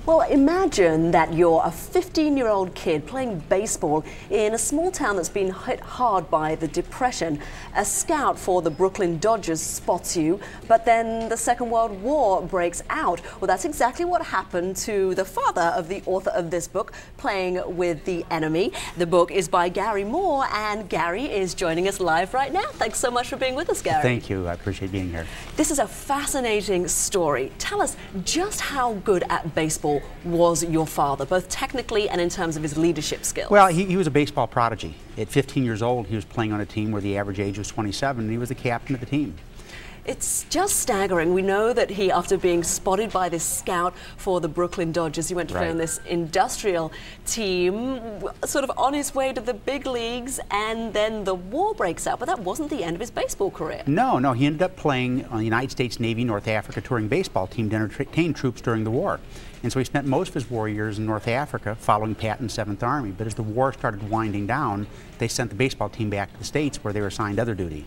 Well, imagine that you're a 15-year-old kid playing baseball in a small town that's been hit hard by the Depression. A scout for the Brooklyn Dodgers spots you, but then the Second World War breaks out. Well, that's exactly what happened to the father of the author of this book, Playing with the Enemy. The book is by Gary Moore, and Gary is joining us live right now. Thanks so much for being with us, Gary. Thank you. I appreciate being here. This is a fascinating story. Tell us just how good at baseball was your father, both technically and in terms of his leadership skills? Well, he was a baseball prodigy. At 15 years old, he was playing on a team where the average age was 27, and he was the captain of the team. It's just staggering. We know that he, after being spotted by this scout for the Brooklyn Dodgers, he went to play on this industrial team, sort of on his way to the big leagues, and then the war breaks out. But that wasn't the end of his baseball career. No, he ended up playing on the United States Navy North Africa touring baseball team to entertain troops during the war. And so he spent most of his war years in North Africa following Patton's 7th Army. But as the war started winding down, they sent the baseball team back to the States where they were assigned other duty.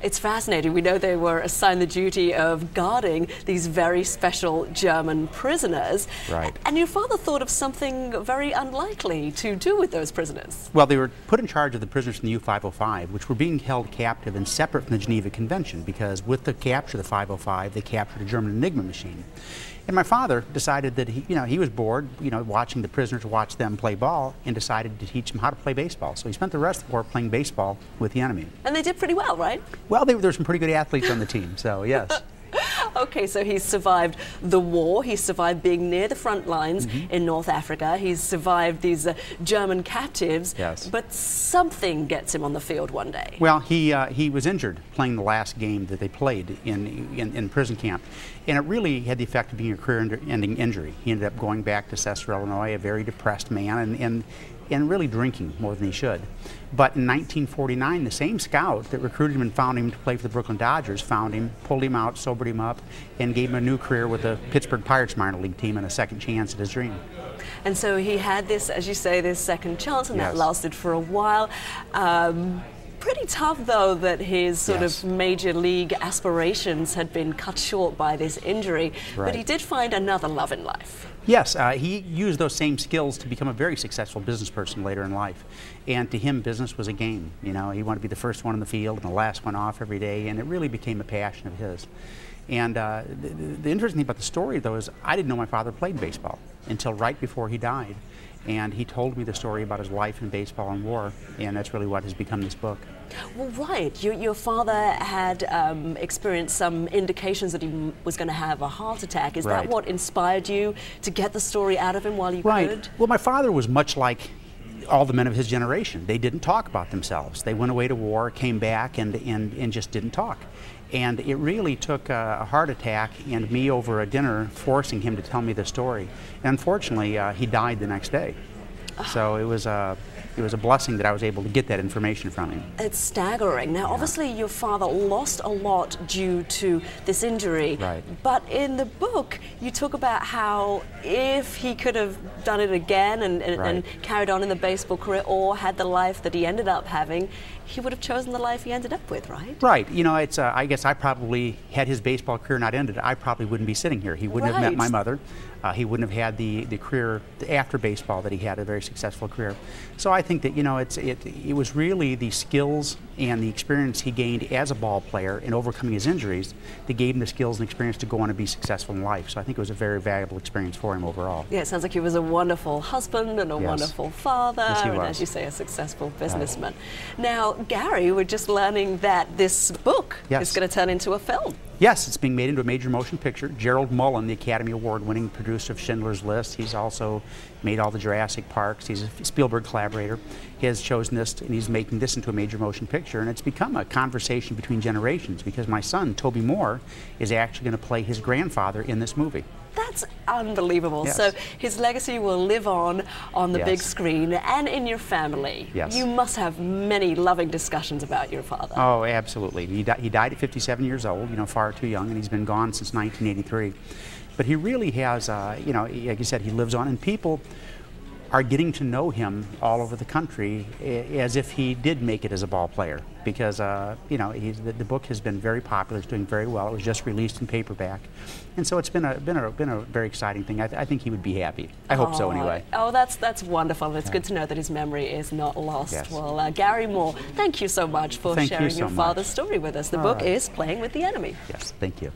It's fascinating. We know they were assigned the duty of guarding these very special German prisoners. Right. And your father thought of something very unlikely to do with those prisoners. Well, they were put in charge of the prisoners from the U-505, which were being held captive and separate from the Geneva Convention, because with the capture of the 505, they captured a German Enigma machine. And my father decided that he was bored, watching the prisoners watch them play ball, and decided to teach them how to play baseball. So he spent the rest of the war playing baseball with the enemy. And they did pretty well, right? Well, there were some pretty good athletes on the team, so yes. Okay, so he survived the war, he survived being near the front lines in North Africa, he's survived these German captives, yes. But something gets him on the field one day. Well, he was injured playing the last game that they played in prison camp, and it really had the effect of being a career-ending injury. He ended up going back to Cesar, Illinois, a very depressed man, and really drinking more than he should. But in 1949, the same scout that recruited him and found him to play for the Brooklyn Dodgers found him, pulled him out, sobered him up, and gave him a new career with the Pittsburgh Pirates minor league team and a second chance at his dream. And so he had this, as you say, this second chance, and yes. that lasted for a while. Pretty tough, though, that his sort yes. of major league aspirations had been cut short by this injury. Right. But he did find another love in life. Yes, he used those same skills to become a very successful business person later in life. And to him, business was a game. He wanted to be the first one in the field and the last one off every day, and it really became a passion of his. And the interesting thing about the story, though, is I didn't know my father played baseball until right before he died. And he told me the story about his life in baseball and war, and that's really what has become this book. Well, right. Your father had experienced some indications that he was going to have a heart attack. Is right. that what inspired you to get the story out of him while you right. could? Well, my father was much like all the men of his generation. They didn't talk about themselves. They went away to war, came back, and just didn't talk. And it really took a heart attack and me over a dinner forcing him to tell me the story. And unfortunately, he died the next day. So it was a blessing that I was able to get that information from him. It's staggering. Now, obviously, your father lost a lot due to this injury. Right. But in the book, you talk about how if he could have done it again and carried on in the baseball career or had the life that he ended up having, he would have chosen the life he ended up with, right? Right. It's I guess I probably, had his baseball career not ended, I probably wouldn't be sitting here. He wouldn't have met my mother. He wouldn't have had the career after baseball that he had, a very successful career. So I think that, it was really the skills and the experience he gained as a ball player in overcoming his injuries that gave him the skills and experience to go on and be successful in life. So I think it was a very valuable experience for him overall. Yeah, it sounds like he was a wonderful husband and a wonderful father, yes, he and was. as you say, a successful businessman. Now, Gary, we're just learning that this book is going to turn into a film. Yes, it's being made into a major motion picture. Gerald Mullen, the Academy Award-winning producer of Schindler's List, he's also made all the Jurassic Parks. He's a Spielberg collaborator. He has chosen this, and he's making this into a major motion picture. And it's become a conversation between generations because my son, Toby Moore, is actually going to play his grandfather in this movie. That's unbelievable. Yes. So his legacy will live on the big yes. screen and in your family. Yes. You must have many loving discussions about your father. Oh, absolutely. He died at 57 years old, far too young, and he's been gone since 1983. But he really has, like you said, he lives on, and people are getting to know him all over the country as if he did make it as a ball player, because you know, the book has been very popular. It's doing very well. It was just released in paperback, and so it's been a very exciting thing. I think he would be happy. I hope so anyway. Oh, that's wonderful. It's good to know that his memory is not lost. Yes. Well, Gary Moore, thank you so much for sharing your father's story with us. The book is Playing with the Enemy. Yes, thank you.